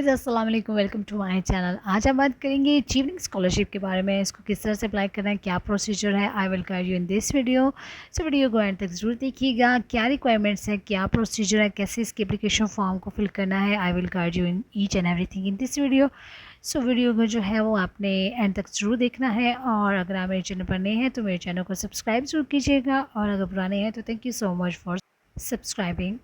Guys अस्सलाम वालेकुम, welcome to my channel. आज हम बात करेंगे अचीविंग स्कॉलरशिप के बारे में। इसको किस तरह से अप्लाई करना है, क्या प्रोसीजर है। I will guide you in this video. So video को एंड तक जरूर देखिएगा। क्या रिक्वायरमेंट्स है, क्या प्रोसीजर है, कैसे इसके एप्लीकेशन फॉर्म को फिल करना है। I will guide you in each and everything in this video. So video को जो है वो आपने एंड तक ज़रूर देखना है। और अगर आप मेरे चैनल पर नए हैं तो मेरे चैनल को सब्सक्राइब ज़रूर कीजिएगा, और अगर पुराने हैं तो thank you so much for subscribing.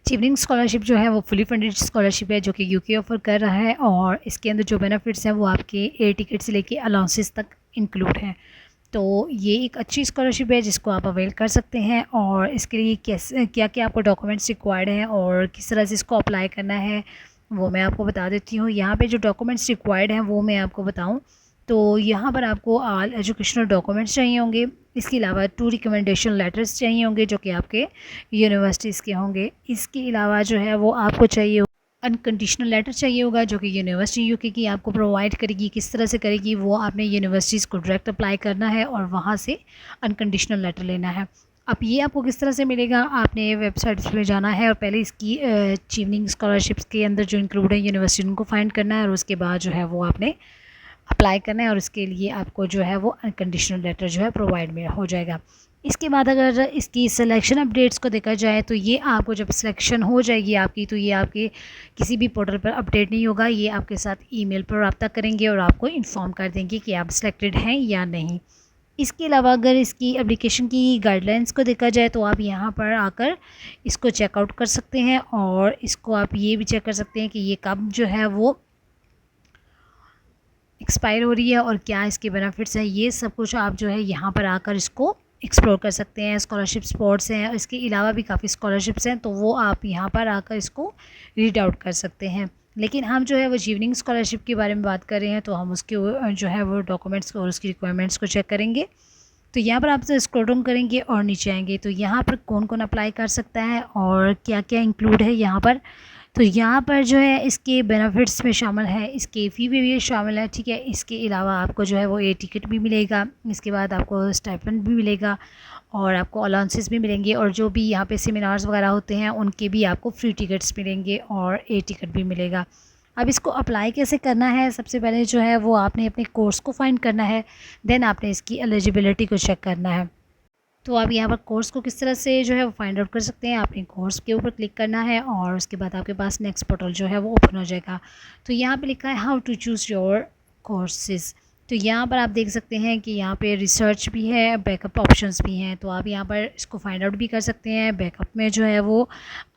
Achieving scholarship जो है वो फुली फंडेड स्कॉलरशिप है जो कि यूके ऑफ़र कर रहा है, और इसके अंदर जो बेनिफिट्स हैं वो आपके एयर टिकट से लेके अलाउंसेस तक इंक्लूड हैं। तो ये एक अच्छी स्कॉलरशिप है जिसको आप अवेल कर सकते हैं। और इसके लिए कैसे क्या क्या आपको डॉक्यूमेंट्स रिक्वायर्ड हैं और किस तरह से इसको अप्लाई करना है वो मैं आपको बता देती हूँ। यहाँ पे जो डॉक्यूमेंट्स रिक्वायर्ड हैं वो मैं आपको बताऊँ तो यहाँ पर आपको ऑल एजुकेशनल डॉक्यूमेंट्स चाहिए होंगे। इसके अलावा 2 रिकमेंडेशन लेटर्स चाहिए होंगे जो कि आपके यूनिवर्सिटीज़ के होंगे। इसके अलावा जो है वो आपको चाहिए अनकंडीशनल लेटर चाहिए होगा जो कि यूनिवर्सिटी यूके की आपको प्रोवाइड करेगी। किस तरह से करेगी वो आपने यूनिवर्सिटीज़ को डायरेक्ट अप्लाई करना है और वहाँ से अनकंडीशनल लेटर लेना है। अब ये आपको किस तरह से मिलेगा, आपने वेबसाइट्स पे जाना है और पहले इसकी अचीविंग स्कॉलरशिप्स के अंदर जो इंक्लूड है यूनिवर्सिटी उनको फाइंड करना है, और उसके बाद जो है वो आपने अप्लाई करना है, और उसके लिए आपको जो है वो अनकंडीशनल लेटर जो है प्रोवाइड में हो जाएगा। इसके बाद अगर इसकी सिलेक्शन अपडेट्स को देखा जाए तो ये आपको जब सिलेक्शन हो जाएगी आपकी, तो ये आपके किसी भी पोर्टल पर अपडेट नहीं होगा। ये आपके साथ ईमेल पर रब्ता करेंगे और आपको इन्फॉर्म कर देंगे कि आप सिलेक्टेड हैं या नहीं। इसके अलावा अगर इसकी एप्लीकेशन की गाइडलाइंस को देखा जाए तो आप यहाँ पर आकर इसको चेकआउट कर सकते हैं, और इसको आप ये भी चेक कर सकते हैं कि ये कब जो है वो एक्सपायर हो रही है और क्या इसके बेनिफिट्स हैं। ये सब कुछ आप जो है यहाँ पर आकर इसको एक्सप्लोर कर सकते हैं। स्कॉलरशिप स्पॉट्स हैं, इसके अलावा भी काफ़ी स्कॉलरशिप्स हैं, तो वो आप यहाँ पर आकर इसको रीड आउट कर सकते हैं। लेकिन हम जो है वो अचीविंग स्कॉलरशिप के बारे में बात कर रहे हैं, तो हम उसके जो है वो डॉक्यूमेंट्स और उसकी रिक्वायरमेंट्स को चेक करेंगे। तो यहाँ पर आप स्क्रॉल डाउन करेंगे और नीचे आएंगे तो यहाँ पर कौन कौन अप्लाई कर सकता है और क्या क्या इंक्लूड है यहाँ पर। तो यहाँ पर जो है इसके बेनिफिट्स में शामिल है, इसके फ़ी में भी शामिल है, ठीक है। इसके अलावा आपको जो है वो एयर टिकट भी मिलेगा, इसके बाद आपको स्टाइपेंड भी मिलेगा, और आपको अलाउंसेस भी मिलेंगे, और जो भी यहाँ पे सेमिनार्स वगैरह होते हैं उनके भी आपको फ्री टिकट्स मिलेंगे और एयर टिकट भी मिलेगा। अब इसको अप्लाई कैसे करना है, सबसे पहले जो है वो आपने अपने कोर्स को फाइंड करना है, देन आपने इसकी एलिजिबिलिटी को चेक करना है। तो आप यहाँ पर कोर्स को किस तरह से जो है वो फाइंड आउट कर सकते हैं। आपने कोर्स के ऊपर क्लिक करना है और उसके बाद आपके पास नेक्स्ट पोर्टल जो है वो ओपन हो जाएगा। तो यहाँ पे लिखा है how to choose your courses. तो यहाँ पर आप देख सकते हैं कि यहाँ पे रिसर्च भी है, बैकअप ऑप्शंस भी हैं। तो आप यहाँ पर इसको फाइंड आउट भी कर सकते हैं। बैकअप में जो है वो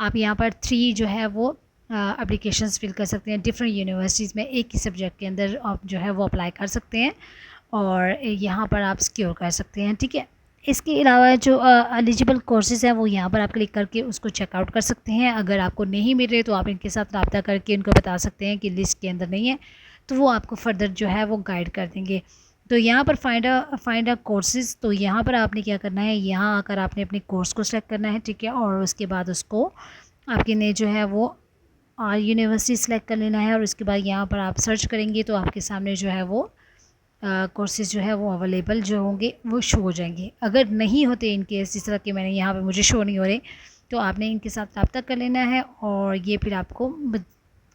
आप यहाँ पर 3 जो है वो एप्लीकेशंस फिल कर सकते हैं डिफरेंट यूनिवर्सिटीज़ में। एक ही सब्जेक्ट के अंदर आप जो है वो अप्लाई कर सकते हैं, और यहाँ पर आप सिक्योर कर सकते हैं, ठीक है। इसके अलावा जो एलिजिबल कोर्सेज़ हैं वो यहाँ पर आप क्लिक करके उसको चेकआउट कर सकते हैं। अगर आपको नहीं मिल रहे तो आप इनके साथ रब्ता करके उनको बता सकते हैं कि लिस्ट के अंदर नहीं है, तो वो आपको फर्दर जो है वो गाइड कर देंगे। तो यहाँ पर फाइंड अ कोर्सेज़, तो यहाँ पर आपने क्या करना है, यहाँ आकर आपने अपने कोर्स को सिलेक्ट करना है, ठीक है। और उसके बाद उसको आपके ने जो है वो यूनिवर्सिटी सेलेक्ट कर लेना है, और उसके बाद यहाँ पर आप सर्च करेंगे तो आपके सामने जो है वो कोर्सेज़ जो है वो अवेलेबल जो होंगे वो शो हो जाएंगे। अगर नहीं होते इन केस, जिस तरह के मैंने यहाँ पे मुझे शो नहीं हो रहे, तो आपने इनके साथ रब्ता कर लेना है, और ये फिर आपको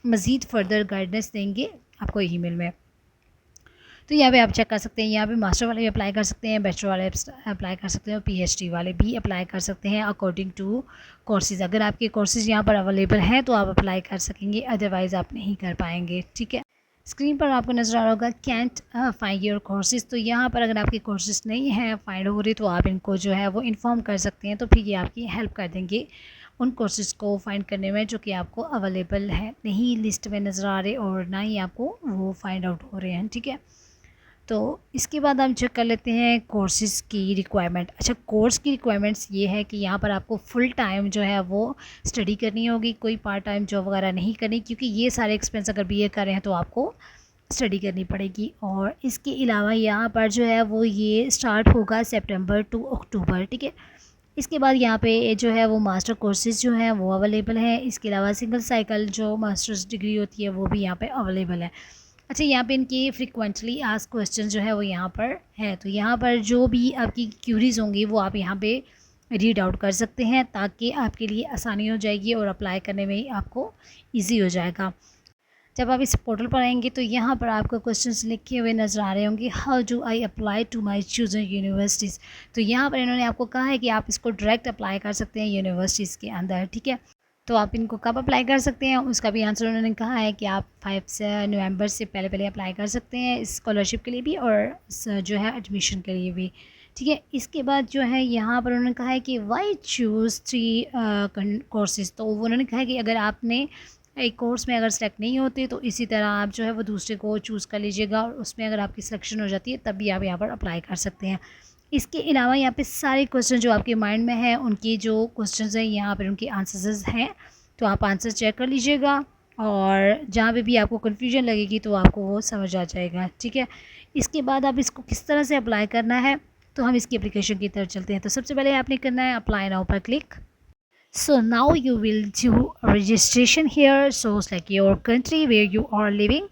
मज़ीद फर्दर गाइडेंस देंगे आपको ईमेल में। तो यहाँ पे आप चेक कर सकते हैं, यहाँ पे मास्टर वाले भी अप्लाई कर सकते हैं, बैचलर वाले अप्लाई कर सकते हैं, और पीएचडी वाले भी अप्लाई कर सकते हैं अकॉर्डिंग टू कोर्सेज़। अगर आपके कोर्सेज़ यहाँ पर अवेलेबल हैं तो आप अप्लाई कर सकेंगे, अदरवाइज़ आप नहीं कर पाएंगे, ठीक है। स्क्रीन पर आपको नज़र आ रहा होगा कैंट फाइंड योर कोर्सेज़। तो यहाँ पर अगर आपके कोर्सेज़ नहीं हैं फाइंड हो रहे तो आप इनको जो है वो इन्फॉर्म कर सकते हैं, तो फिर ये आपकी हेल्प कर देंगे उन कोर्सेज़ को फाइंड करने में जो कि आपको अवेलेबल है, नहीं लिस्ट में नज़र आ रहे और ना ही आपको वो फाइंड आउट हो रहे हैं, ठीक है। तो इसके बाद हम चेक कर लेते हैं कोर्सेज़ की रिक्वायरमेंट। अच्छा, कोर्स की रिक्वायरमेंट्स ये है कि यहाँ पर आपको फुल टाइम जो है वो स्टडी करनी होगी, कोई पार्ट टाइम जॉब वगैरह नहीं करनी, क्योंकि ये सारे एक्सपेंस अगर बीए कर रहे हैं तो आपको स्टडी करनी पड़ेगी। और इसके अलावा यहाँ पर जो है वो ये स्टार्ट होगा सितंबर टू अक्टूबर, ठीक है। इसके बाद यहाँ पे जो है वो मास्टर कोर्सेज़ जो हैं वो अवेलेबल हैं। इसके अलावा सिंगल साइकिल जो मास्टर्स डिग्री होती है वो भी यहाँ पे अवेलेबल है। अच्छा, यहाँ पे इनकी फ्रीक्वेंटली आस्क्ड क्वेश्चन जो है वो यहाँ पर है, तो यहाँ पर जो भी आपकी क्यूरीज़ होंगी वो आप यहाँ पे रीड आउट कर सकते हैं, ताकि आपके लिए आसानी हो जाएगी और अप्लाई करने में ही आपको ईजी हो जाएगा। जब आप इस पोर्टल पर आएंगे तो यहाँ पर आपको क्वेश्चंस लिखे हुए नज़र आ रहे होंगे, how do I apply to my chosen universities. तो यहाँ पर इन्होंने आपको कहा है कि आप इसको डायरेक्ट अप्लाई कर सकते हैं यूनिवर्सिटीज़ के अंदर, ठीक है। तो आप इनको कब अप्लाई कर सकते हैं, उसका भी आंसर उन्होंने कहा है कि आप 5 से नवंबर से पहले पहले अप्लाई कर सकते हैं इस स्कॉलरशिप के लिए भी और जो है एडमिशन के लिए भी, ठीक है। इसके बाद जो है यहाँ पर उन्होंने कहा है कि वाई चूज़ 3 कोर्सेज़। तो उन्होंने कहा है कि अगर आपने एक कोर्स में अगर सेलेक्ट नहीं होते तो इसी तरह आप जो है वो दूसरे को चूज़ कर लीजिएगा और उसमें अगर आपकी सिलेक्शन हो जाती है तब भी आप यहाँ पर अप्लाई कर सकते हैं। इसके अलावा यहाँ पे सारे क्वेश्चन जो आपके माइंड में हैं उनकी जो क्वेश्चंस हैं यहाँ पर उनके आंसर्स हैं, तो आप आंसर चेक कर लीजिएगा और जहाँ पे भी आपको कन्फ्यूजन लगेगी तो आपको वो समझ आ जाएगा, ठीक है। इसके बाद आप इसको किस तरह से अप्लाई करना है, तो हम इसकी एप्लीकेशन की तरफ चलते हैं। तो सबसे पहले आपने करना है अप्लाई नाउ पर click. So now you will do registration here. So select your country where you are living.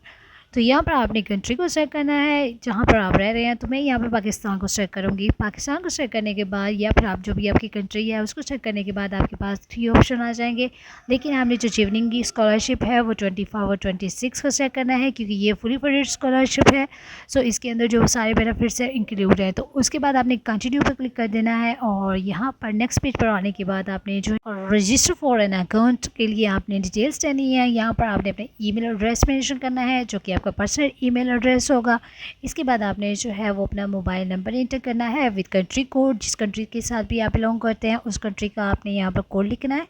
तो यहाँ पर आपने कंट्री को सेलेक्ट करना है जहाँ पर आप रह रहे हैं। तो मैं यहाँ पर पाकिस्तान को सेलेक्ट करूँगी। पाकिस्तान को सेलेक्ट करने के बाद या फिर आप जो भी आपकी कंट्री है उसको सेलेक्ट करने के बाद आपके पास 3 ऑप्शन आ जाएंगे। लेकिन आपने जो चिवनिंग की स्कॉलरशिप है वो 24 और 26 को सेलेक्ट करना है क्योंकि ये फुली फंडेड स्कॉलरशिप है। सो इसके अंदर जो सारे बेनिफिट्स है इंक्लूड है। तो उसके बाद आपने कंटिन्यू पर क्लिक कर देना है और यहाँ पर नेक्स्ट पेज पर आने के बाद आपने जो रजिस्टर फॉर एन अकाउंट के लिए आपने डिटेल्स देनी है। यहाँ पर आपने अपने ईमेल एड्रेस मेंशन करना है जो कि आपका पर्सनल ईमेल एड्रेस होगा। इसके बाद आपने जो है वो अपना मोबाइल नंबर इंटर करना है विद कंट्री कोड, जिस कंट्री के साथ भी आप बिलोंग करते हैं उस कंट्री का आपने यहाँ पर कोड लिखना है।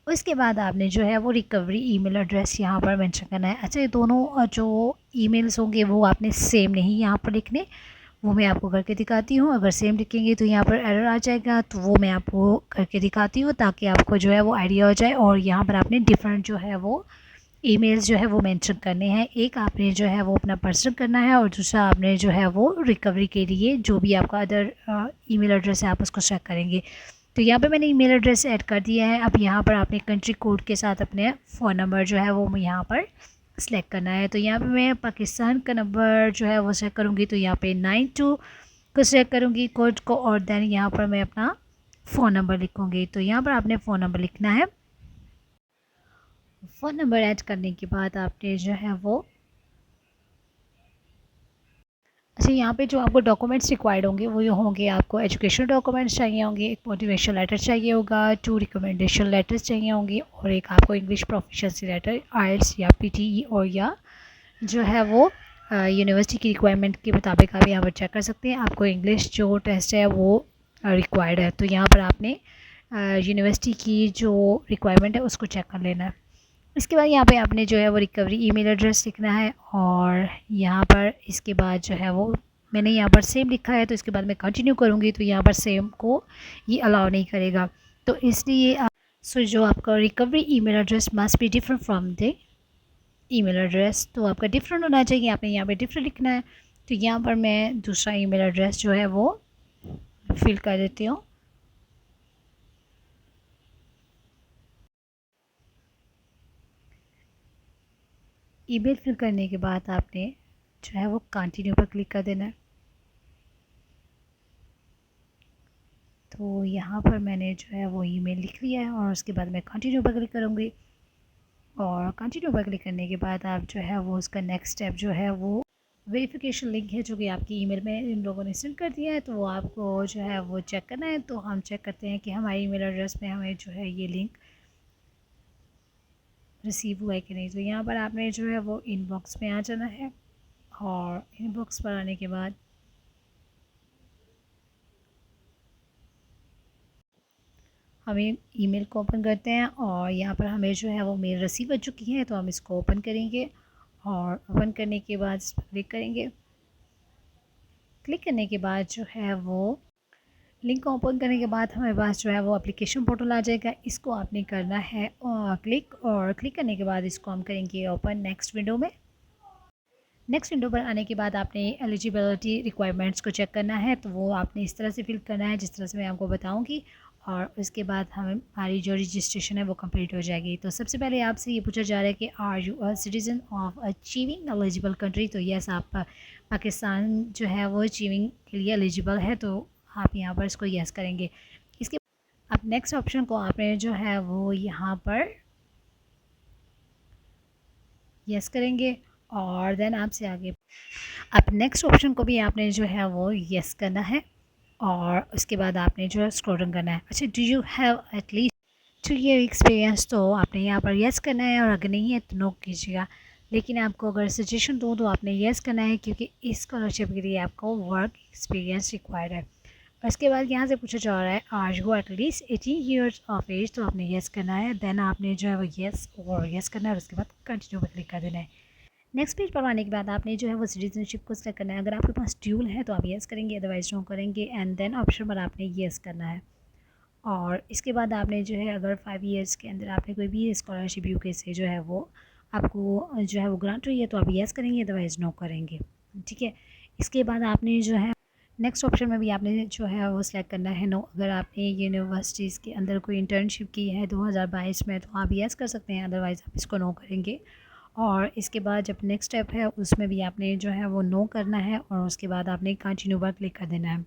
उसके बाद आपने जो है वो रिकवरी ईमेल एड्रेस यहाँ पर मेंशन करना है। अच्छा, ये दोनों जो ईमेल्स होंगे वो आपने सेम नहीं यहाँ पर लिखने, वो मैं आपको करके दिखाती हूँ। अगर सेम लिखेंगे तो यहाँ पर एरर आ जाएगा, तो वो मैं आपको करके दिखाती हूँ ताकि आपको जो है वो आइडिया हो जाए। और यहाँ पर आपने डिफरेंट जो है वो ईमेल्स जो है वो मेंशन करने हैं। एक आपने जो है वो अपना पर्सनल करना है और दूसरा आपने जो है वो रिकवरी के लिए जो भी आपका अदर ईमेल एड्रेस है आप उसको चेक करेंगे। तो यहाँ पे मैंने ईमेल एड्रेस ऐड कर दिया है। अब यहाँ पर आपने कंट्री कोड के साथ अपने फ़ोन नंबर जो है वो यहाँ पर सेलेक्ट करना है। तो यहाँ पे मैं पाकिस्तान का नंबर जो है वो सेलेक्ट करूँगी। तो यहाँ पे 92 को सेलेक्ट करूँगी कोड को और देन यहाँ पर मैं अपना फ़ोन नंबर लिखूँगी। तो यहाँ पर आपने फ़ोन नंबर लिखना है। फ़ोन नंबर ऐड करने के बाद आपने जो है वो अच्छा, यहाँ पे जो आपको डॉक्यूमेंट्स रिक्वायर्ड होंगे वो ये होंगे, आपको एजुकेशनल डॉक्यूमेंट्स चाहिए होंगे, एक मोटिवेशन लेटर चाहिए होगा, 2 रिकमेंडेशन लेटर्स चाहिए होंगे और एक आपको इंग्लिश प्रोफिशिएंसी लेटर आईएलटीएस या पीटीई और या जो है वो यूनिवर्सिटी की रिक्वायरमेंट के मुताबिक आप यहाँ पर चेक कर सकते हैं। आपको इंग्लिश जो टेस्ट है वो रिक्वायर्ड है। तो यहाँ पर आपने यूनिवर्सिटी की जो रिक्वायरमेंट है उसको चेक कर लेना है। इसके बाद यहाँ पे आपने जो है वो रिकवरी ईमेल एड्रेस लिखना है और यहाँ पर इसके बाद जो है वो मैंने यहाँ पर सेम लिखा है। तो इसके बाद मैं कंटिन्यू करूँगी तो यहाँ पर सेम को ये अलाउ नहीं करेगा। तो इसलिए सो जो आपका recovery email address must be different from the email address. तो आपका डिफरेंट होना चाहिए, आपने यहाँ पर डिफरेंट लिखना है। तो यहाँ पर मैं दूसरा ईमेल एड्रेस जो है वो फिल कर देती हूँ। ईमेल फिल करने के बाद आपने जो है वो कंटिन्यू पर क्लिक कर देना है। तो यहाँ पर मैंने जो है वो ईमेल लिख लिया है और उसके बाद मैं कंटिन्यू पर क्लिक करूँगी और कंटिन्यू पर क्लिक करने के बाद आप जो है वो उसका नेक्स्ट स्टेप जो है वो वेरिफिकेशन लिंक है जो कि आपकी ईमेल में इन लोगों ने सेंड कर दिया है। तो वो आपको जो है वो चेक करना है। तो हम चेक करते हैं कि हमारी ईमेल एड्रेस में हमें जो है ये लिंक रिसीव हुआ है कि नहीं। तो यहाँ पर आपने जो है वो इनबॉक्स में आ जाना है और इनबॉक्स पर आने के बाद हमें ईमेल को ओपन करते हैं और यहाँ पर हमें जो है वो मेल रिसीव हो चुकी है। तो हम इसको ओपन करेंगे और ओपन करने के बाद इस पर क्लिक करेंगे। क्लिक करने के बाद जो है वो लिंक को ओपन करने के बाद हमारे पास जो है वो एप्लीकेशन पोर्टल आ जाएगा। इसको आपने करना है क्लिक और क्लिक करने के बाद इसको हम करेंगे ओपन नेक्स्ट विंडो में। नेक्स्ट विंडो पर आने के बाद आपने एलिजिबिलिटी रिक्वायरमेंट्स को चेक करना है। तो वो आपने इस तरह से फिल करना है जिस तरह से मैं आपको बताऊंगी और उसके बाद हमारी जो रजिस्ट्रेशन है वो कंप्लीट हो जाएगी। तो सबसे पहले आपसे ये पूछा जा रहा है कि are you a citizen of achieving eligible country. तो यस, आप पाकिस्तान जो है वो अचीविंग के लिए एलिजिबल है, तो आप यहाँ पर इसको यस करेंगे। इसके अब नेक्स्ट ऑप्शन को आपने जो है वो यहाँ पर येस करेंगे और देन आपसे आगे अब नेक्स्ट ऑप्शन को भी आपने जो है वो येस करना है और उसके बाद आपने जो है स्क्रॉल डाउन करना है। अच्छा, do you have at least 2 year experience, तो आपने यहाँ पर येस करना है और अगर नहीं है तो नो कीजिएगा। लेकिन आपको अगर सजेशन दूँ तो आपने येस करना है क्योंकि इस स्कॉलरशिप के लिए आपको वर्क एक्सपीरियंस रिक्वायर्ड है। और इसके बाद यहाँ से पूछा जा रहा है are you at least 18 years of age, तो आपने येस करना है। देन आपने जो है वो येस और येस करना है और उसके बाद कंटिन्यू पर क्लिक कर देना है। नेक्स्ट पेज पर आने के बाद आपने जो है वो सिटीजनशिप को सिलेक्ट करना है। अगर आपके पास ड्यूल है तो आप येस करेंगे, अदरवाइज नो करेंगे एंड देन ऑप्शन पर आपने येस करना है। और इसके बाद आपने जो है अगर 5 ईयर्स के अंदर आपने कोई भी स्कॉलरशिप यूके से जो है वो आपको जो है वो ग्रांट हुई है तो आप येस करेंगे, अदरवाइज नो करेंगे। ठीक है, इसके बाद आपने जो है नेक्स्ट ऑप्शन में भी आपने जो है वो सिलेक्ट करना है नो। अगर आपने यूनिवर्सिटीज़ के अंदर कोई इंटर्नशिप की है 2022 में तो आप येस कर सकते हैं, अदरवाइज़ आप इसको नो करेंगे। और इसके बाद जब नेक्स्ट स्टेप है उसमें भी आपने जो है वो नो करना है और उसके बाद आपने कंटिन्यू पर क्लिक कर देना है।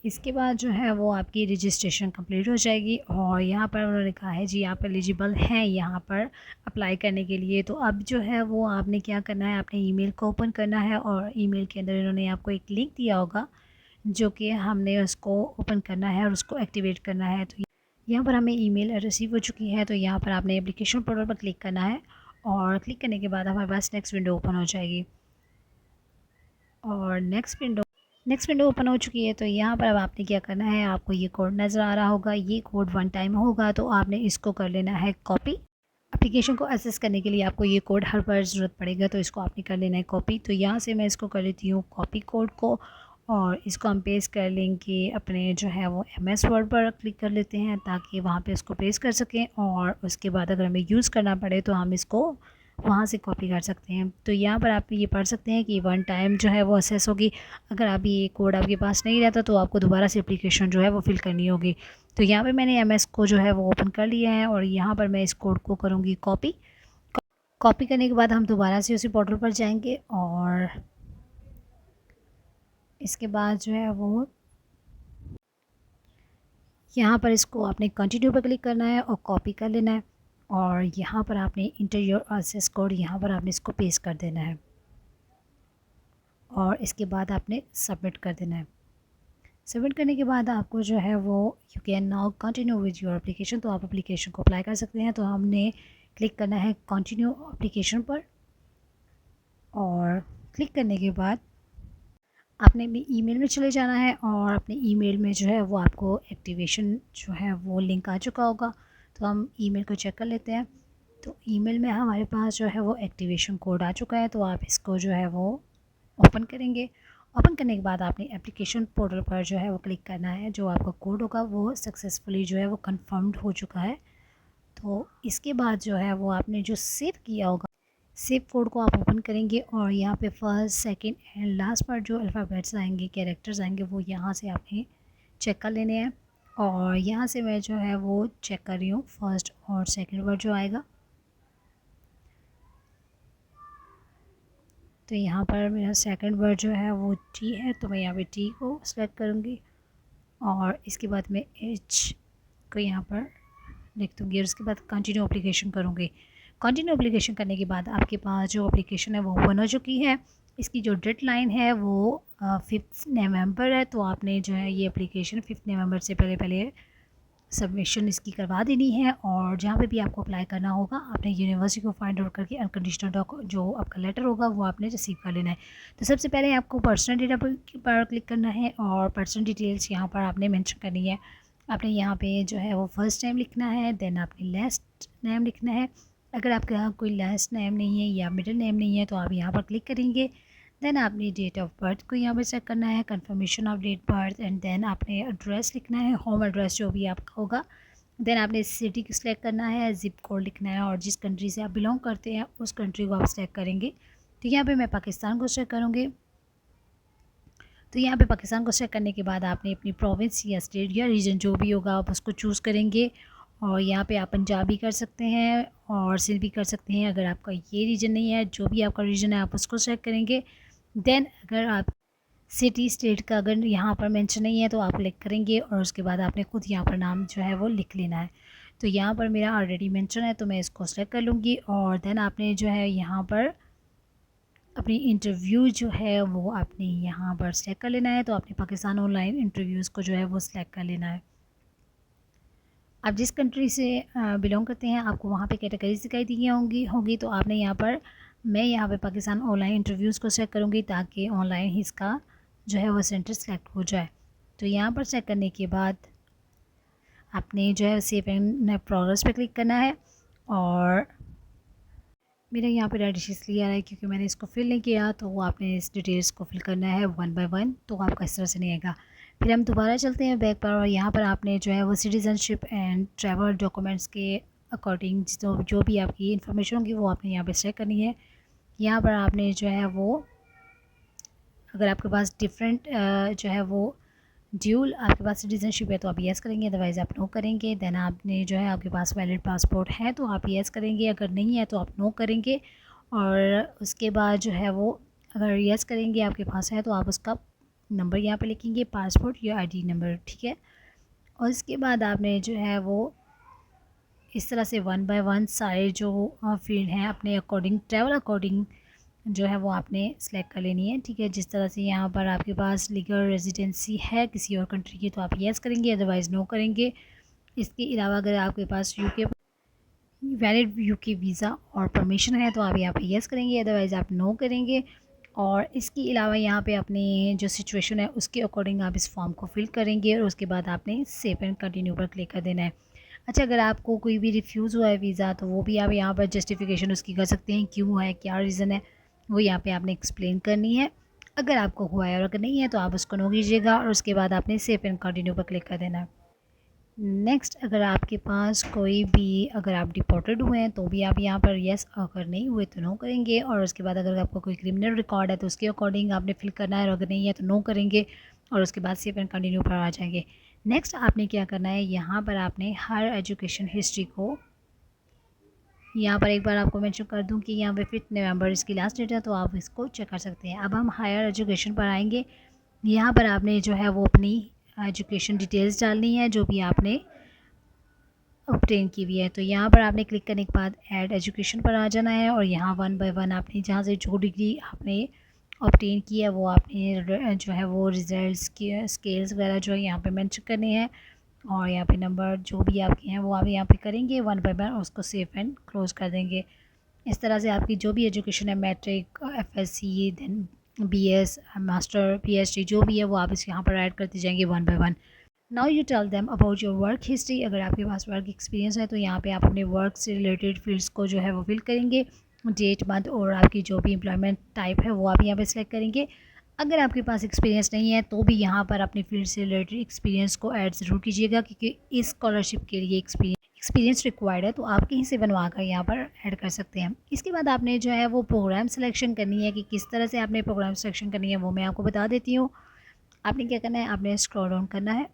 इसके बाद जो है वो आपकी रजिस्ट्रेशन कंप्लीट हो जाएगी और यहाँ पर उन्होंने कहा है जी आप एलिजिबल हैं यहाँ पर अप्लाई करने के लिए। तो अब जो है वो आपने क्या करना है, आपने ईमेल को ओपन करना है और ईमेल के अंदर इन्होंने आपको एक लिंक दिया होगा जो कि हमने उसको ओपन करना है और उसको एक्टिवेट करना है। तो यहाँ पर हमें ईमेल रिसीव हो चुकी है, तो यहाँ पर आपने एप्लीकेशन पोर्टल पर क्लिक करना है और क्लिक करने के बाद हमारे पास नेक्स्ट विंडो ओपन हो जाएगी। और नेक्स्ट विंडो ओपन हो चुकी है, तो यहाँ पर अब आपने क्या करना है, आपको ये कोड नज़र आ रहा होगा, ये कोड 1 टाइम होगा तो आपने इसको कर लेना है कॉपी। एप्लीकेशन को एक्सेस करने के लिए आपको ये कोड हर बार ज़रूरत पड़ेगा तो इसको आपने कर लेना है कॉपी। तो यहाँ से मैं इसको कर लेती हूँ कॉपी कोड को और इसको हम पेस्ट कर लेंगे अपने जो है वो MS वर्ड पर क्लिक कर लेते हैं ताकि वहाँ पे इसको पेस्ट कर सकें और उसके बाद अगर हमें यूज़ करना पड़े तो हम इसको वहाँ से कॉपी कर सकते हैं। तो यहाँ पर आप ये पढ़ सकते हैं कि 1 टाइम जो है वो असेस होगी। अगर अभी ये कोड आपके पास नहीं रहता तो आपको दोबारा से एप्लीकेशन जो है वो फिल करनी होगी। तो यहाँ पे मैंने MS को जो है वो ओपन कर लिया है और यहाँ पर मैं इस कोड को करूँगी कॉपी। कॉपी करने के बाद हम दोबारा से उसी पोर्टल पर जाएंगे और इसके बाद जो है वो यहाँ पर इसको आपने कंटिन्यू पर क्लिक करना है और कॉपी कर लेना है और यहाँ पर आपने इंटर योर एक्सेस कोड यहाँ पर आपने इसको पेस्ट कर देना है और इसके बाद आपने सबमिट कर देना है। सबमिट करने के बाद आपको जो है वो you can now continue with your application, तो आप एप्लीकेशन को अप्लाई कर सकते हैं। तो हमने क्लिक करना है कंटिन्यू एप्लीकेशन पर और क्लिक करने के बाद आपने भी ईमेल में चले जाना है और अपने ईमेल में जो है वो आपको एक्टिवेशन जो है वो लिंक आ चुका होगा। तो हम ईमेल को चेक कर लेते हैं। तो ईमेल में हमारे पास जो है वो एक्टिवेशन कोड आ चुका है, तो आप इसको जो है वो ओपन करेंगे। ओपन करने के बाद आपने एप्लीकेशन पोर्टल पर जो है वो क्लिक करना है। जो आपका कोड होगा वो सक्सेसफुली जो है वो कंफर्म्ड हो चुका है। तो इसके बाद जो है वो आपने जो सेव किया होगा, सेव कोड को आप ओपन करेंगे और यहाँ पे फर्स्ट सेकंड एंड लास्ट पर जो अल्फ़ाबेट्स आएंगे, कैरेक्टर्स आएंगे, वो यहाँ से आपने चेक कर लेने हैं। और यहाँ से मैं जो है वो चेक कर रही हूँ फर्स्ट और सेकंड वर्ड जो आएगा। तो यहाँ पर मेरा सेकंड वर्ड जो है वो टी है, तो मैं यहाँ पे टी को सिलेक्ट करूँगी और इसके बाद मैं एच को यहाँ पर लिख दूँगी और उसके बाद कंटिन्यू एप्लीकेशन करूँगी। कंटिन्यू एप्लीकेशन करने के बाद आपके पास जो एप्लीकेशन है वो ओपन हो चुकी है। इसकी जो डेडलाइन है वो 5 नवंबर है, तो आपने जो है ये एप्लीकेशन 5 नवंबर से पहले सबमिशन इसकी करवा देनी है। और जहाँ पे भी आपको अप्लाई करना होगा आपने यूनिवर्सिटी को फाइंड आउट करके अनकंडीशनल जो आपका लेटर होगा वो आपने रिसीव कर लेना है। तो सबसे पहले आपको पर्सनल डेटा पर क्लिक करना है और पर्सनल डिटेल्स यहाँ पर आपने मेंशन करनी है। आपने यहाँ पे जो है वो फर्स्ट नेम लिखना है, देन आपने लास्ट नेम लिखना है। अगर आपके यहाँ कोई लास्ट नेम नहीं है या मिडिल नेम नहीं है तो आप यहाँ पर क्लिक करेंगे। देन आपने डेट ऑफ बर्थ को यहाँ पर चेक करना है, confirmation of date birth, and then आपने एड्रेस लिखना है, होम एड्रेस जो भी आपका होगा। देन आपने सिटी को सिलेक्ट करना है, ज़िप कोड लिखना है और जिस कंट्री से आप बिलोंग करते हैं उस कंट्री को आप सिलेक्ट करेंगे। तो यहाँ पे मैं पाकिस्तान को सिलेक्ट करूँगी। तो यहाँ पे पाकिस्तान को सिलेक्ट करने के बाद आपने अपनी प्रोविंस या स्टेट या रीजन जो भी होगा आप उसको चूज़ करेंगे। और यहाँ पे आप पंजाब भी कर सकते हैं और सिंध भी कर सकते हैं। अगर आपका ये रीजन नहीं है, जो भी आपका रीजन है आप उसको सिलेक्ट करेंगे। देन अगर आप सिटी स्टेट का अगर यहाँ पर मेंशन नहीं है तो आप क्लिक करेंगे और उसके बाद आपने खुद यहाँ पर नाम जो है वो लिख लेना है। तो यहाँ पर मेरा ऑलरेडी मेंशन है तो मैं इसको सेलेक्ट कर लूँगी और देन आपने जो है यहाँ पर अपनी इंटरव्यू जो है वो आपने यहाँ पर सेलेक्ट कर लेना है। तो आपने पाकिस्तान ऑनलाइन इंटरव्यूज़ को जो है वो सिलेक्ट कर लेना है। आप जिस कंट्री से बिलोंग करते हैं आपको वहाँ पे कैटेगरीज दिखाई दी होंगी तो आपने यहाँ पर, मैं यहाँ पे पाकिस्तान ऑनलाइन इंटरव्यूज़ को सेलेक्ट करूँगी ताकि ऑनलाइन ही इसका जो है वो सेंटर सेलेक्ट हो जाए। तो यहाँ पर सेलेक्ट करने के बाद आपने जो है सेव एंड प्रोग्रेस पे क्लिक करना है और मेरा यहाँ पे डाटा इसलिए आ रहा है क्योंकि मैंने इसको फिल नहीं किया, तो वो आपने इस डिटेल्स को फिल करना है 1 बाय 1, तो आपका इस तरह से नहीं आएगा। फिर हम दोबारा चलते हैं बैक पर और यहाँ पर आपने जो है वो सिटीज़नशिप एंड ट्रैवल डॉक्यूमेंट्स के अकॉर्डिंग जो भी आपकी इन्फॉर्मेशन होगी वो आपने यहाँ पर चेक करनी है। यहाँ पर आपने जो है वो, अगर आपके पास डिफरेंट जो है वो ड्यूल आपके पास सिटीज़नशिप है तो आप येस करेंगे, अदरवाइज़ आप नो करेंगे। देन आपने जो है आपके पास वैलिड पासपोर्ट है तो आप येस करेंगे, अगर नहीं है तो आप नो करेंगे। और उसके बाद जो है वो, अगर येस करेंगे आपके पास है तो आप उसका नंबर यहाँ पे लिखेंगे, पासपोर्ट या आईडी नंबर, ठीक है। और इसके बाद आपने जो है वो इस तरह से 1 बाय 1 सारे जो फील्ड हैं अपने अकॉर्डिंग, ट्रैवल अकॉर्डिंग जो है वो आपने सेलेक्ट कर लेनी है, ठीक है। जिस तरह से यहाँ पर आपके पास लीगल रेजिडेंसी है किसी और कंट्री की तो आप येस करेंगे, अदरवाइज़ नो करेंगे। इसके अलावा अगर आपके पास यूके वैलिड यूके वीज़ा और परमिशन है तो आप यहाँ पे येस करेंगे, अदरवाइज़ आप नो करेंगे। और इसके अलावा यहाँ पे अपनी जो सिचुएशन है उसके अकॉर्डिंग आप इस फॉर्म को फिल करेंगे और उसके बाद आपने सेव एंड कंटिन्यू पर क्लिक कर देना है। अच्छा, अगर आपको कोई भी रिफ्यूज़ हुआ है वीज़ा तो वो भी आप यहाँ पर जस्टिफिकेशन उसकी कर सकते हैं, क्यों है, क्या रीज़न है, वो यहाँ पे आपने एक्सप्लेन करनी है। अगर आपको हुआ है और अगर नहीं है तो आप उसको नो कीजिएगा और उसके बाद आपने सेव एंड कंटिन्यू पर क्लिक कर देना है। नेक्स्ट, अगर आपके पास कोई भी, अगर आप डिपोर्टेड हुए हैं तो भी आप यहाँ पर येस, अगर नहीं हुए तो नो करेंगे। और उसके बाद अगर आपका कोई क्रिमिनल रिकॉर्ड है तो उसके अकॉर्डिंग आपने फिल करना है और अगर नहीं है तो नो करेंगे और उसके बाद सेव एंड कंटिन्यू पर आ जाएंगे। नेक्स्ट आपने क्या करना है, यहाँ पर आपने हायर एजुकेशन हिस्ट्री को, यहाँ पर एक बार आपको मेंशन कर दूँ कि यहाँ पे 5 नवंबर इसकी लास्ट डेट है तो आप इसको चेक कर सकते हैं। अब हम हायर एजुकेशन पर आएंगे। यहाँ पर आपने जो है वो अपनी एजुकेशन डिटेल्स डालनी है जो भी आपने ऑब्टेन की हुई है। तो यहाँ पर आपने क्लिक करने के बाद ऐड एजुकेशन पर आ जाना है और यहाँ 1 बाय 1 आपने जहाँ से जो डिग्री आपने ऑब्टेन की है वो आपने जो है वो रिजल्ट्स की स्केल्स वगैरह जो है यहाँ पे मेंशन करने हैं और यहाँ पे नंबर जो भी आपके हैं वो आप यहाँ पे करेंगे 1 बाय 1 और उसको सेव एंड क्लोज़ कर देंगे। इस तरह से आपकी जो भी एजुकेशन है, matric, FSc, then BS, master, PhD जो भी है वो आप इस यहाँ पर ऐड करते जाएंगे 1 by 1। Now you tell them about your work history. अगर आपके पास वर्क एक्सपीरियंस है तो यहाँ पे आप अपने वर्क से रिलेटेड फील्ड्स को जो है वो फिल करेंगे, डेट, मंथ और आपकी जो भी एम्प्लॉयमेंट टाइप है वो आप यहाँ पे सेलेक्ट करेंगे। अगर आपके पास एक्सपीरियंस नहीं है तो भी यहाँ पर अपनी फील्ड से रिलेटेड एक्सपीरियंस को ऐड ज़रूर कीजिएगा क्योंकि इस स्कॉलरशिप के लिए एक्सपीरियंस रिक्वायर्ड है, तो आप कहीं से बनवा कर यहाँ पर ऐड कर सकते हैं। इसके बाद आपने जो है वो प्रोग्राम सिलेक्शन करनी है कि किस तरह से आपने प्रोग्राम सिलेक्शन करनी है वो मैं आपको बता देती हूँ। आपने क्या करना है, आपने स्क्रॉल डाउन करना है।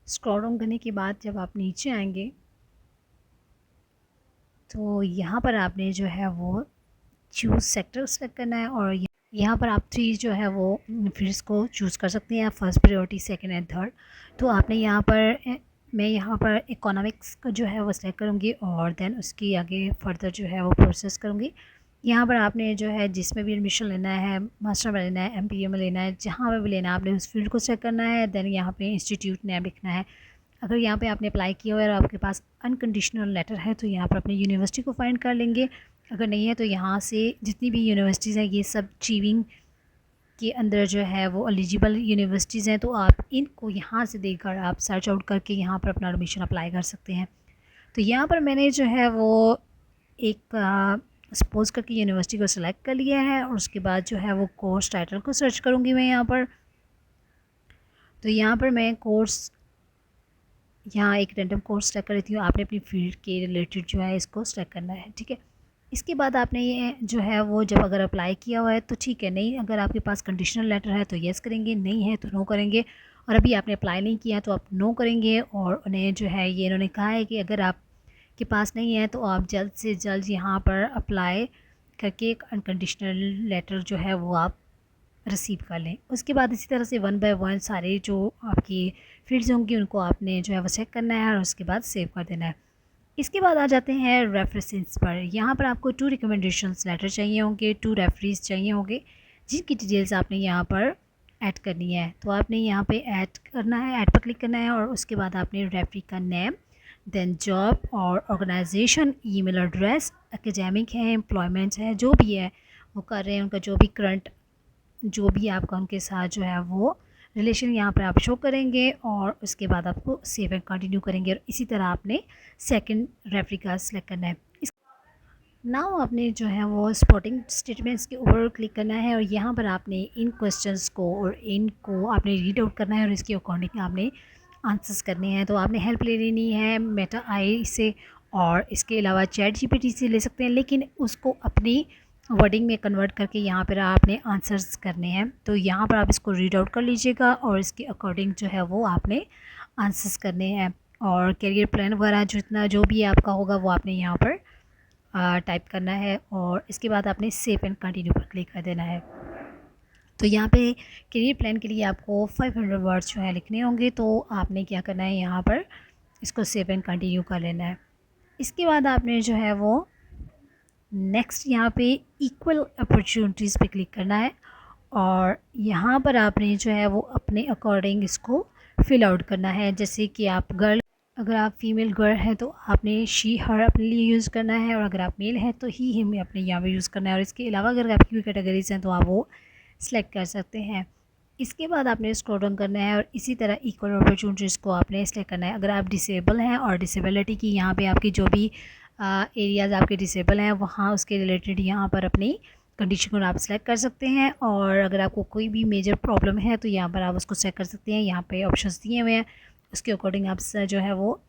स्क्रॉल डाउन करने के बाद जब आप नीचे आएंगे तो यहाँ पर आपने जो है वो चूज़ सेक्टर सेलेक्ट करना है और यहाँ पर आप 3 जो है वो फील्ड्स को चूज़ कर सकते हैं, first priority, second and third. तो आपने यहाँ पर, मैं यहाँ पर इकोनॉमिक्स का जो है वो सेलेक्ट करूँगी और देन उसकी आगे फर्दर जो है वो प्रोसेस करूँगी। यहाँ पर आपने जो है जिसमें भी एडमिशन लेना है, मास्टर में लेना है, एमपीए में लेना है, जहाँ पर भी लेना है आपने उस फील्ड को सेलेक्ट करना है। देन यहाँ पे इंस्टीट्यूट नेम लिखना है। अगर यहाँ पे आपने अप्लाई किया हुआ है और आपके पास अनकंडीशनल लेटर है तो यहाँ पर अपनी यूनिवर्सिटी को फाइंड कर लेंगे। अगर नहीं है तो यहाँ से जितनी भी यूनिवर्सिटीज़ हैं ये सब चीविंग के अंदर जो है वो एलिजिबल यूनिवर्सिटीज़ हैं, तो आप इनको यहाँ से देखकर आप सर्च आउट करके यहाँ पर अपना एडमिशन अप्लाई कर सकते हैं। तो यहाँ पर मैंने जो है वो एक सपोज़ करके यूनिवर्सिटी को सिलेक्ट कर लिया है और उसके बाद जो है वो कोर्स टाइटल को सर्च करूँगी मैं यहाँ पर। तो यहाँ पर मैं कोर्स, यहाँ एक रैंडम कोर्स सेलेक्ट कर लेती हूँ। आपने अपनी फील्ड के रिलेटेड जो है इसको सेलेक्ट करना है, ठीक है। इसके बाद आपने ये जो है वो जब अगर अप्लाई किया हुआ है तो ठीक है, नहीं अगर आपके पास कंडीशनल लेटर है तो येस करेंगे, नहीं है तो नो करेंगे। और अभी आपने अप्लाई नहीं किया तो आप नो करेंगे। और उन्हें जो है ये इन्होंने कहा है कि अगर आपके पास नहीं है तो आप जल्द से जल्द यहाँ पर अप्लाई करके एक अनकंडीशनल लेटर जो है वो आप रिसीव कर लें। उसके बाद इसी तरह से 1 बाय 1 सारे जो आपकी फ़ील्ड्स होंगी उनको आपने जो है वो चेक करना है और उसके बाद सेव कर देना है। इसके बाद आ जाते हैं रेफरेंसेस पर। यहाँ पर आपको 2 रिकमेंडेशंस लेटर चाहिए होंगे, 2 रेफरीज़ चाहिए होंगे, जिनकी डिटेल्स आपने यहाँ पर ऐड करनी है। तो आपने यहाँ पे ऐड करना है, ऐड पर क्लिक करना है और उसके बाद आपने रेफरी का नेम, देन जॉब और ऑर्गेनाइजेशन, ईमेल एड्रेस, एकेडमिक है, एम्प्लॉयमेंट है, जो भी है वो कर रहे हैं, उनका जो भी करंट जो भी आपका उनके साथ जो है वो रिलेशन यहाँ पर आप शो करेंगे और उसके बाद आपको सेव एंड कंटिन्यू करेंगे और इसी तरह आपने सेकंड रेफरी का सिलेक्ट करना है। नाउ आपने जो है वो स्पॉटिंग स्टेटमेंट्स के ऊपर क्लिक करना है और यहाँ पर आपने इन क्वेश्चंस को और इनको आपने रीड आउट करना है और इसके अकॉर्डिंग आपने आंसर्स करने हैं। तो आपने हेल्प ले लेनी है मेटा आई से और इसके अलावा चैट जीपीटी से ले सकते हैं, लेकिन उसको अपनी वर्डिंग में कन्वर्ट करके यहाँ पर आपने आंसर्स करने हैं। तो यहाँ पर आप इसको रीड आउट कर लीजिएगा और इसके अकॉर्डिंग जो है वो आपने आंसर्स करने हैं और करियर प्लान वगैरह जितना जो भी आपका होगा वो आपने यहाँ पर टाइप करना है और इसके बाद आपने सेव एंड कंटिन्यू पर क्लिक कर देना है। तो यहाँ पे करियर प्लान के लिए आपको 500 वर्ड्स जो है लिखने होंगे, तो आपने क्या करना है यहाँ पर इसको सेव एंड कंटिन्यू कर लेना है। इसके बाद आपने जो है वो नेक्स्ट यहाँ पे इक्वल अपॉर्चुनिटीज़ पे क्लिक करना है और यहाँ पर आपने जो है वो अपने अकॉर्डिंग इसको फिल आउट करना है। जैसे कि आप गर्ल, अगर आप फीमेल गर्ल हैं तो आपने शी हर अपने लिए यूज़ करना है और अगर आप मेल हैं तो ही हिम अपने यहाँ पे यूज़ करना है और इसके अलावा अगर आपकी कोई कैटेगरीज हैं तो आप वो सिलेक्ट कर सकते हैं। इसके बाद आपने स्क्रॉल डाउन करना है और इसी तरह इक्वल अपॉर्चुनिटीज़ को आपने सिलेक्ट करना है। अगर आप डिसेबल हैं और डिसेबिलिटी की यहाँ पे आपकी जो भी एरियाज़ आपके डिसेबल हैं वहाँ उसके रिलेटेड यहाँ पर अपनी कंडीशन को आप सेलेक्ट कर सकते हैं और अगर आपको कोई भी मेजर प्रॉब्लम है तो यहाँ पर आप उसको सेलेक्ट कर सकते हैं। यहाँ पे ऑप्शंस दिए हुए हैं, उसके अकॉर्डिंग आप जो है वो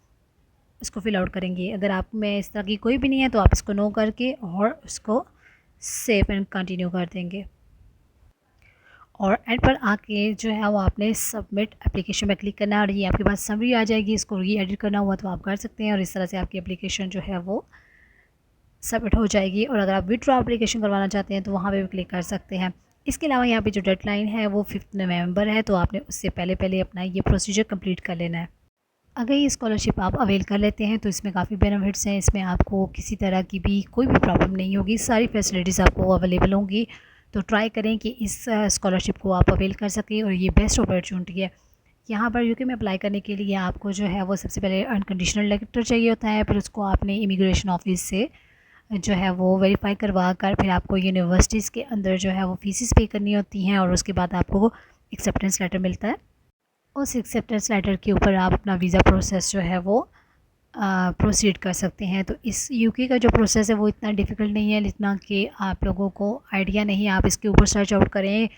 इसको फिल आउट करेंगे। अगर आप में इस तरह की कोई भी नहीं है तो आप इसको नो करके और उसको सेव एंड कंटिन्यू कर देंगे और एंड पर आके जो है वो आपने सबमिट एप्लीकेशन पर क्लिक करना है और ये आपके पास समरी आ जाएगी। इसको री एडिट करना हुआ तो आप कर सकते हैं और इस तरह से आपकी एप्लीकेशन जो है वो सबमिट हो जाएगी। और अगर आप विड्रॉ एप्लीकेशन करवाना चाहते हैं तो वहाँ पे भी क्लिक कर सकते हैं। इसके अलावा यहाँ पे जो डेडलाइन है वो 5 नवंबर है, तो आपने उससे पहले अपना ये प्रोसीजर कंप्लीट कर लेना है। अगर ये स्कॉलरशिप आप अवेल कर लेते हैं तो इसमें काफ़ी बेनिफिट्स हैं। इसमें आपको किसी तरह की भी कोई भी प्रॉब्लम नहीं होगी, सारी फैसिलिटीज़ आपको अवेलेबल होंगी। तो ट्राई करें कि इस स्कॉलरशिप को आप अवेल कर सकें और ये बेस्ट अपॉर्चुनिटी है। यहाँ पर यूके में अप्लाई करने के लिए आपको जो है वो सबसे पहले अनकंडीशनल लेटर चाहिए होता है, फिर उसको आपने इमिग्रेशन ऑफिस से जो है वो वेरीफाई करवा कर फिर आपको यूनिवर्सिटीज़ के अंदर जो है वो फ़ीसेस पे करनी होती हैं और उसके बाद आपको एक्सेप्टेंस लेटर मिलता है। उस एक्सेप्टेंस लेटर के ऊपर आप अपना वीज़ा प्रोसेस जो है वो प्रोसीड कर सकते हैं। तो इस यूके का जो प्रोसेस है वो इतना डिफ़िकल्ट नहीं है जितना कि आप लोगों को आइडिया नहीं। आप इसके ऊपर सर्च आउट करें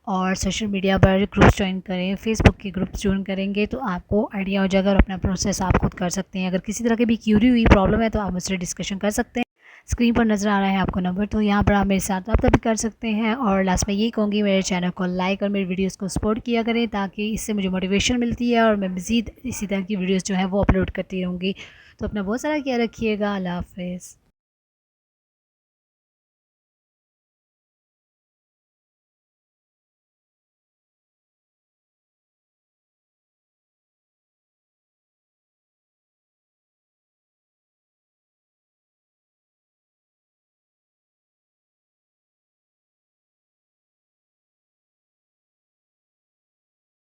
और सोशल मीडिया पर ग्रुप्स ज्वाइन करें, फेसबुक के ग्रुप्स ज्वाइन करेंगे तो आपको आइडिया हो जाएगा और अपना प्रोसेस आप खुद कर सकते हैं। अगर किसी तरह की भी क्यूरी हुई प्रॉब्लम है तो आप मुझसे डिस्कशन कर सकते हैं। स्क्रीन पर नज़र आ रहा है आपको नंबर, तो यहाँ पर आप मेरे साथ रब्ता भी कर सकते हैं। और लास्ट में यही कहूँगी मेरे चैनल को लाइक और मेरे वीडियोस को सपोर्ट किया करें ताकि इससे मुझे मोटिवेशन मिलती है और मैं मज़ीद इसी तरह की वीडियोस जो है वो अपलोड करती रहूँगी। तो अपना बहुत सारा ख्याल रखिएगा। अल्लाह हाफ़िज़।